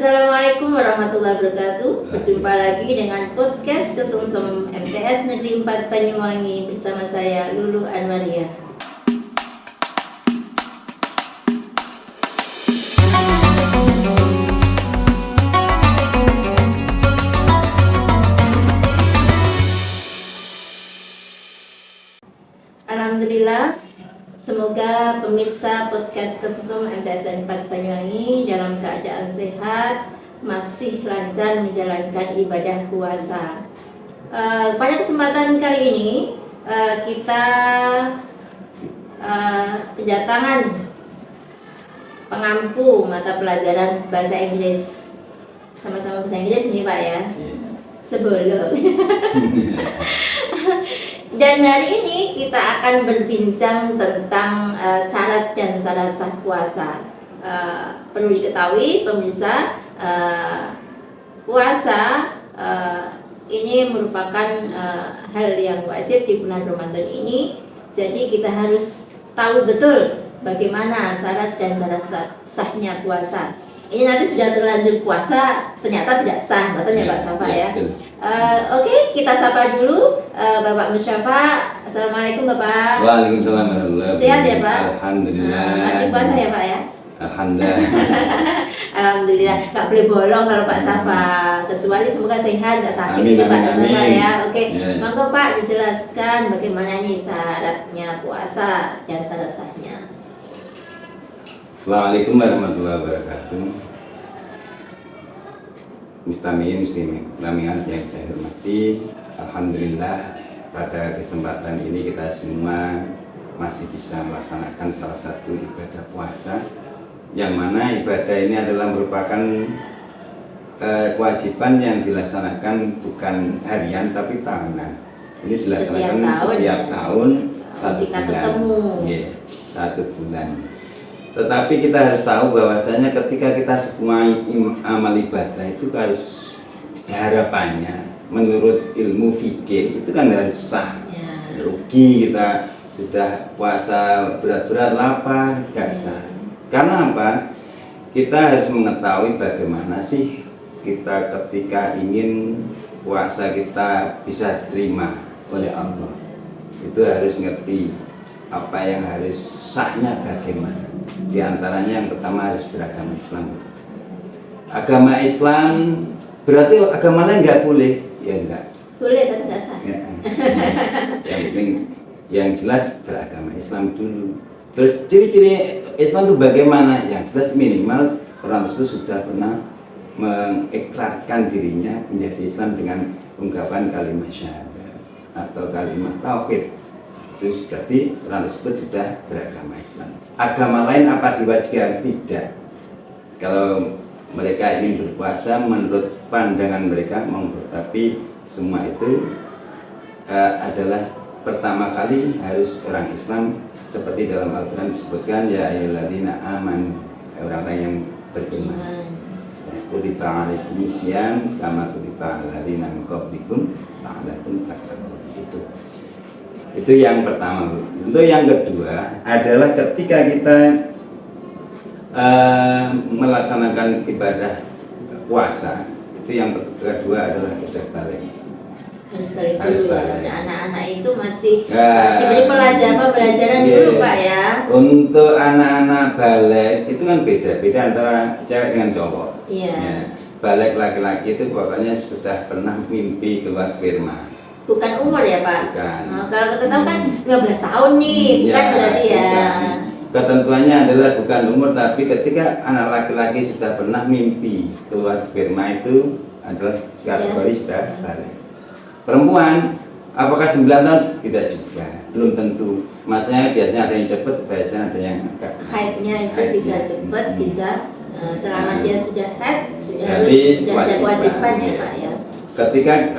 Assalamualaikum warahmatullahi wabarakatuh. Berjumpa lagi dengan podcast Kesungsem MTS Negeri 4 Banyuwangi bersama saya Lulu Anwaria. Alhamdulillah, semoga pemirsa podcast Kesungsem MTS 4 Banyuwangi dalam keadaan sehat, masih lancar menjalankan ibadah puasa. Pada kesempatan kali ini kita kedatangan pengampu mata pelajaran bahasa Inggris. Sama-sama bahasa Inggris nih Pak ya. Sebelum dan hari ini kita akan berbincang tentang syarat dan syarat sah puasa. Perlu diketahui pemirsa, puasa ini merupakan hal yang wajib di bulan Ramadan ini. Jadi kita harus tahu betul bagaimana syarat dan syarat sahnya puasa. Ini nanti sudah terlanjur puasa ternyata tidak sah, katanya Pak Safa ya. Oke, kita sapa dulu Bapak Musyafa. Assalamualaikum Bapak. Waalaikumsalam warahmatullahi wabarakatuh. Sehat ya Pak? Alhamdulillah. Masih puasa ya Pak ya? Alhamdulillah. Alhamdulillah. Nggak boleh bolong kalau Pak Safa. Kecuali semoga sehat, nggak sakit Amin, ya Pak amin, Safa amin. ya. Oke, Ya. monggo Pak dijelaskan bagaimana nih syaratnya puasa dan syarat sahnya. Assalamualaikum warahmatullahi wabarakatuh. Mustamiin muslimin yang saya hormati, alhamdulillah pada kesempatan ini kita semua masih bisa melaksanakan salah satu ibadah puasa, yang mana ibadah ini adalah merupakan kewajiban yang dilaksanakan bukan harian tapi tahunan. Ini dilaksanakan setiap tahun satu kita bulan. ketemu. Yeah, 1 bulan. Tetapi kita harus tahu bahwasanya ketika kita semua amal ibadah itu harus harapannya menurut ilmu fikih itu kan harus sah. Ya. Rugi kita sudah puasa berat-berat lapar gak sah. Karena apa? Kita harus mengetahui bagaimana sih kita ketika ingin puasa kita bisa diterima oleh Allah. Itu harus ngerti apa yang harus sahnya bagaimana. Di antaranya yang pertama harus beragama Islam. Agama Islam berarti agama lain nggak boleh, ya enggak. Boleh tapi nggak sah. Ya, yang penting yang jelas beragama Islam dulu. Terus ciri-ciri Islam itu bagaimana? Yang jelas minimal orang tersebut sudah pernah mengikrarkan dirinya menjadi Islam dengan ungkapan kalimat syahadat atau kalimat tauhid. Itu berarti orang tersebut sudah beragama Islam. Agama lain apa diwajibkan? Tidak. Kalau mereka ingin berpuasa menurut pandangan mereka monggo, tapi semua itu adalah pertama kali harus orang Islam, seperti dalam Al-Quran disebutkan ya ayyuhalladzina amanu, orang-orang yang beriman. Kutiba alaikumus syiyam kama kutiba alal ladzina min qablikum la'allakum tattaqun. Itu yang pertama. Untuk yang kedua adalah ketika kita melaksanakan ibadah puasa, itu yang kedua adalah sudah balik. Harus balik dulu. Anak-anak itu masih diberi pelajaran dulu Pak ya. Untuk anak-anak balik itu kan beda antara cewek dengan cowok. Iya. Ya, balik laki-laki itu pokoknya sudah pernah mimpi keluar sperma. Bukan umur ya Pak? Bukan. Kalau kita tahu kan 15 tahun nih, bukan berarti ya. Bukan. Ketentuannya adalah bukan umur, tapi ketika anak laki-laki sudah pernah mimpi keluar sperma itu adalah kategori sudah balik. Perempuan, apakah 9 tahun? Tidak juga, belum tentu. Maksudnya biasanya ada yang cepat, biasanya ada yang agak Haidnya itu bisa cepat, bisa selama dia sudah haid, sudah ada kewajiban ya Pak ya. Ketika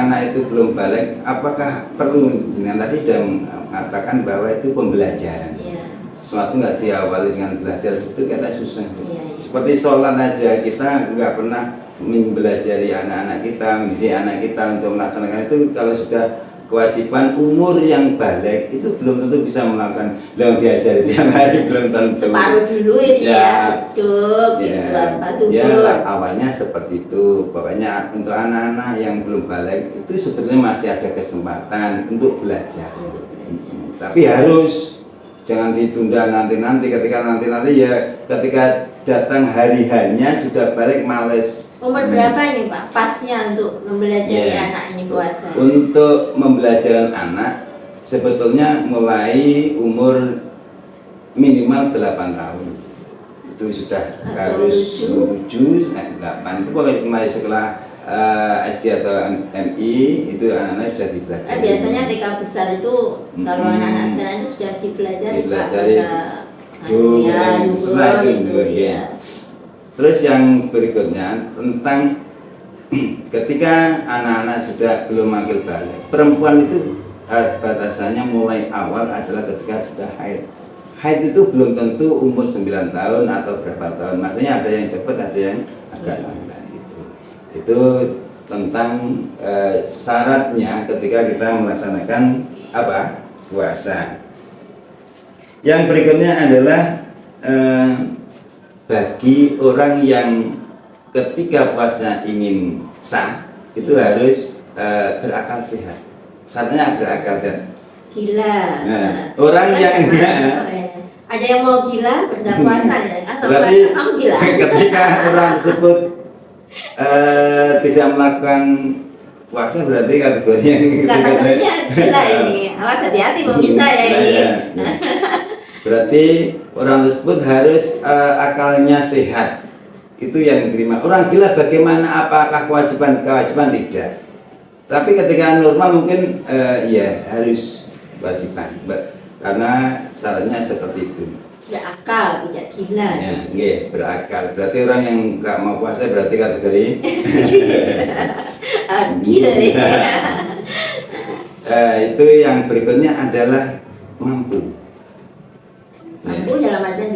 anak itu belum balik, apakah perlu? Dengan tadi sudah mengatakan bahwa itu pembelajaran. Iya. Sesuatu nggak diawali dengan belajar itu kata susah. Iya. Seperti sholat aja kita nggak pernah mempelajari anak-anak kita, mendidik anak kita untuk melaksanakan itu. Kalau sudah kewajiban umur yang balik itu belum tentu bisa melakukan yang diajari tiap hari, belum tentu. Separuh dulu itu ya, duduk, ya, apa tuh? ya awalnya seperti itu. Pokoknya untuk anak-anak yang belum balik itu sebenarnya masih ada kesempatan untuk belajar. Tapi harus jangan ditunda nanti ketika nanti ya ketika datang hari hanya sudah balik males. Umur berapa nih Pak pasnya untuk mempelajari anak ini puasa? Untuk membelajaran anak sebetulnya mulai umur minimal 8 tahun itu sudah harus 7, 8 itu pokoknya mulai sekolah SD atau MI itu anak-anak sudah dipelajari. Biasanya TK besar itu kalau anak-anak sekarang itu sudah dipelajari setelah itu ya. Terus yang berikutnya tentang ketika anak-anak sudah belum manggil balik, perempuan itu batasannya mulai awal adalah ketika sudah haid. Haid itu belum tentu umur 9 tahun atau berapa tahun, maksudnya ada yang cepat, ada yang agak lambat gitu. Itu tentang syaratnya ketika kita melaksanakan puasa. Yang berikutnya adalah bagi orang yang ketika puasa ingin sah itu harus berakal sehat. Syaratnya berakal sehat. Gila. Orang yang ada yang mau gila berdak puasa ya? Berarti kamu gila. ketika orang tersebut tidak melakukan puasa berarti kategori yang kategorinya gila ini. Awas hati-hati pemirsa ya ini. Berarti orang tersebut harus akalnya sehat. Itu yang diterima. Orang gila bagaimana, apakah kewajiban tidak. Tapi ketika normal mungkin ya harus kewajiban. Karena syaratnya seperti itu. Berakal, tidak gila. Ya, berakal. Berarti orang yang nggak mau puasa berarti kategori gila. Itu yang berikutnya adalah mampu. Mampu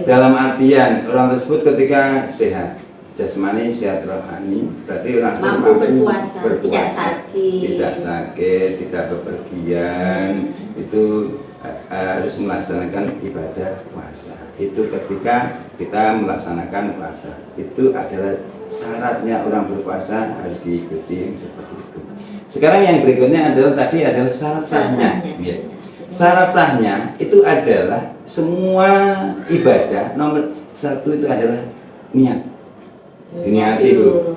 dalam artian orang tersebut ketika sehat jasmani, sehat rohani, berarti orang mampu berpuasa, tidak sakit, tidak bepergian, itu harus melaksanakan ibadah puasa. Itu ketika kita melaksanakan puasa, itu adalah syaratnya orang berpuasa harus diikuti seperti itu. Sekarang yang berikutnya adalah syarat sahnya. Ya. Syarat sahnya itu adalah semua ibadah nomor 1 itu adalah niat. Niat itu.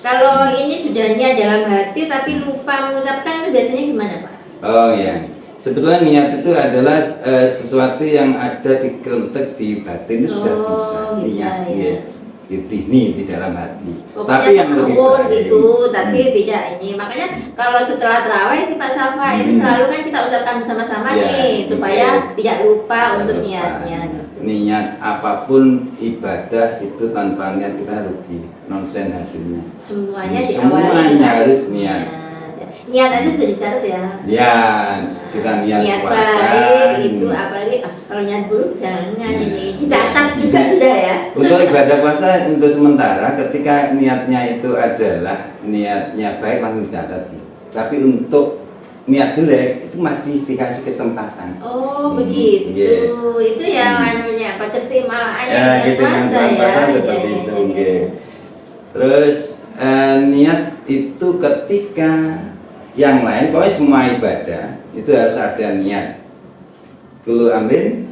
Kalau ini sudah niat dalam hati tapi lupa mengucapkan itu biasanya gimana Pak? Oh ya, sebetulnya niat itu adalah sesuatu yang ada di kelentek di batin itu sudah bisa niat ya. Ini di dalam hati. Pokoknya tapi yang lebih gitu, tapi tidak ini. Makanya kalau setelah terawih Pak Safa itu selalu kan kita ucapkan bersama-sama nih supaya tidak lupa untuk niatnya. Niat apapun ibadah itu tanpa niat kita rugi, nonsen hasilnya. Semuanya harus niat. Niat aja sudah dicatat ya. Ya, kita niat puasa. Baik itu apalagi kalau niat buruk jangan ini dicatat juga sudah ya. Untuk ibadah puasa untuk sementara ketika niatnya itu adalah niatnya baik langsung dicatat. Tapi untuk niat jelek itu masih dikasih kesempatan. Oh begitu. Itu yang anunya apa keistimewaan puasa seperti itu. Terus niat itu ketika yang lain, pokoknya semua ibadah itu harus ada niat. Kullu amrin,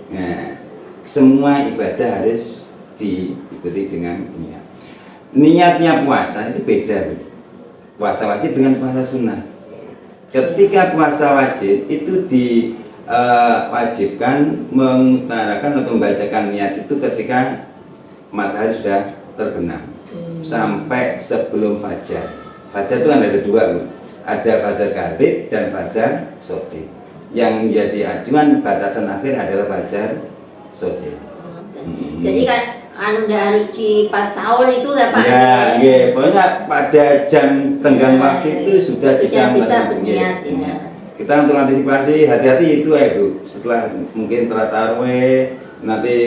nah, semua ibadah harus diikuti dengan niat. Niatnya puasa itu beda, puasa wajib dengan puasa sunnah. Ketika puasa wajib itu diwajibkan mengutarakan atau membacakan niat itu ketika matahari sudah terbenam sampai sebelum fajar. Fajar itu kan ada dua, ada fajar kadhib dan fajar sotik. Yang menjadi acuan batasan akhir adalah fajar sotik. Jadi kan udah harus di pas sahur itu ya Pak? Ya, pokoknya pada jam tenggang waktu itu sudah bisa berniat. Kita untuk antisipasi hati-hati itu ya Bu. Setelah mungkin telah tarawih nanti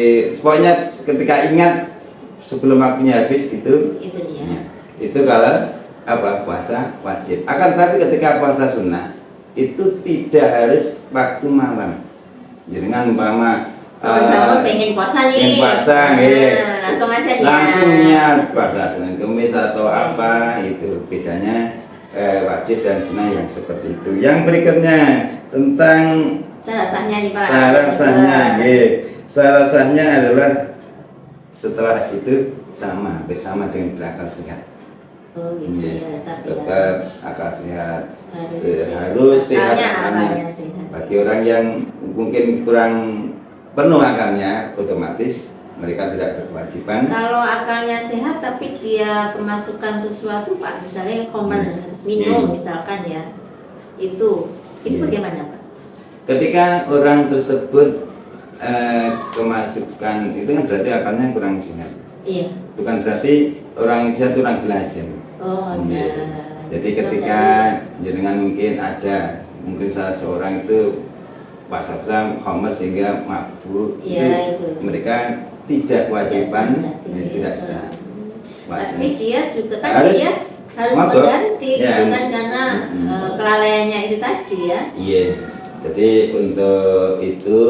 pokoknya ketika ingat sebelum waktunya habis itu niat. Itu kalau puasa wajib. Akan tapi ketika puasa sunnah itu tidak harus waktu malam. Jangan umpama Bangun pengen puasa nih. pengen puasa, nggih. Langsung aja nih. Langsung niat puasa Senin Kamis atau apa itu bedanya wajib dan sunnah yang seperti itu. Yang berikutnya tentang Syarat sahnya nih Pak. syarat sahnya, nggih. Syarat sahnya adalah setelah itu bersama dengan berakal sehat. Oh gitu ya, Tetap akal sehat harus sehat akalnya akalnya. sehat. Bagi orang yang mungkin kurang penuh akalnya, otomatis mereka tidak berkewajiban. Kalau akalnya sehat tapi dia kemasukan sesuatu Pak, misalnya khamar harus minum misalkan ya, itu bagaimana Pak? Ketika orang tersebut kemasukan itu kan berarti akalnya kurang sehat. Iya. Bukan berarti orang sehat kurang belajar. Oh, Iya. Jadi ketika jenengan mungkin salah seorang itu pasang khamar sehingga mabuk, ya, itu mereka tidak kewajiban, tidak sah. sah. Tapi dia juga kan harus mengganti ya. gitu kan karena kelalaiannya itu tadi ya. Iya. Jadi untuk itu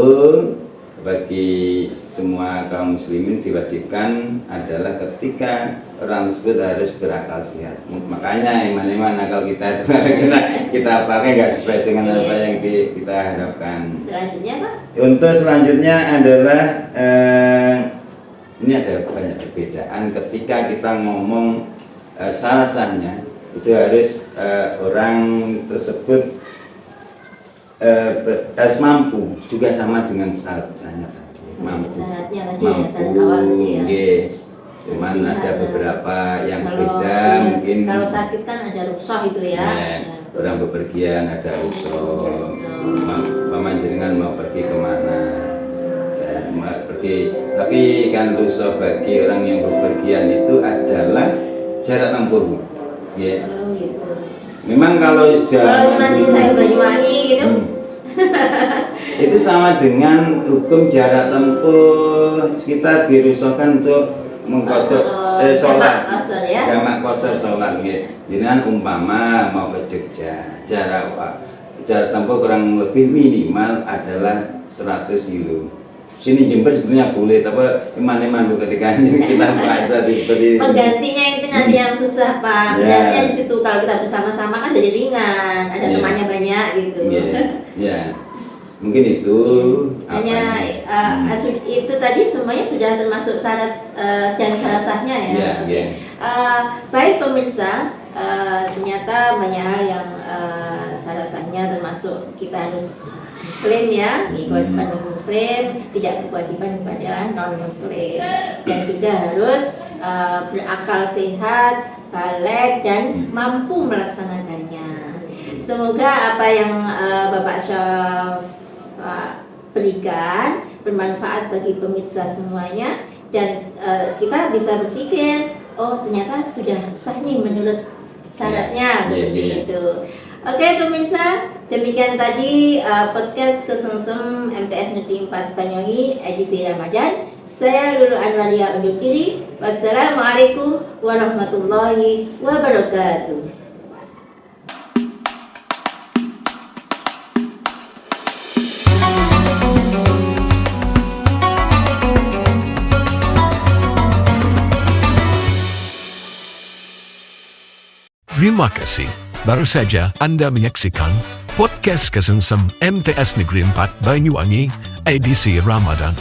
bagi semua kaum muslimin diwajibkan adalah ketika orang tersebut harus berakal sehat. Makanya iman akal kita itu kita pakai nggak sesuai dengan apa yang kita harapkan. Selanjutnya Pak? Untuk selanjutnya adalah ini ada banyak perbedaan ketika kita ngomong salah sahnya itu harus orang tersebut harus mampu, juga sama dengan syaratnya tadi mampu, cuman ada beberapa yang beda mungkin. Kalau sakit kan ada rukshoh itu ya. Orang bepergian ada rukshoh, paman jenengan mau pergi kemana pergi, tapi kan rukshoh bagi orang yang bepergian itu adalah jarak tempuh. Ya. Oh, gitu. Memang kalau masih saya Banyuwangi gitu. Itu sama dengan hukum jarak tempuh kita dirusuhkan untuk mengkodok sholat, jamak qashar sholat. Dengan umpama mau ke Jogja, jarak tempuh kurang lebih minimal adalah 100 kilo. Sini Jember sebenarnya boleh, tapi iman-iman ketika kita puasa diberi. Penggantinya itu nanti yang susah Pak. Penggantinya di situ kalau kita bersama-sama kan jadi ringan, ada temannya banyak gitu. Mungkin itu. Hanya itu tadi semuanya sudah termasuk syarat dan syarat sahnya ya. Baik pemirsa, ternyata banyak hal yang syarat sahnya termasuk kita harus Muslim ya, kewajiban Muslim, tidak berkewajiban kepada non Muslim, dan juga harus berakal sehat, baligh dan mampu melaksanakannya. Semoga apa yang Bapak Syaf berikan bermanfaat bagi pemirsa semuanya, dan kita bisa berpikir, oh ternyata sudah sah nih menurut syaratnya seperti itu. Oke pemirsa, demikian tadi podcast Kesengsem MTS Negeri 4 Banyuwangi edisi Ramadan. Saya Lulu Anwaria undur diri. Wassalamualaikum warahmatullahi wabarakatuh. Terima kasih. Baru saja Anda menyaksikan podcast Kesengsem MTS Negeri 4 Banyuwangi edisi Ramadan.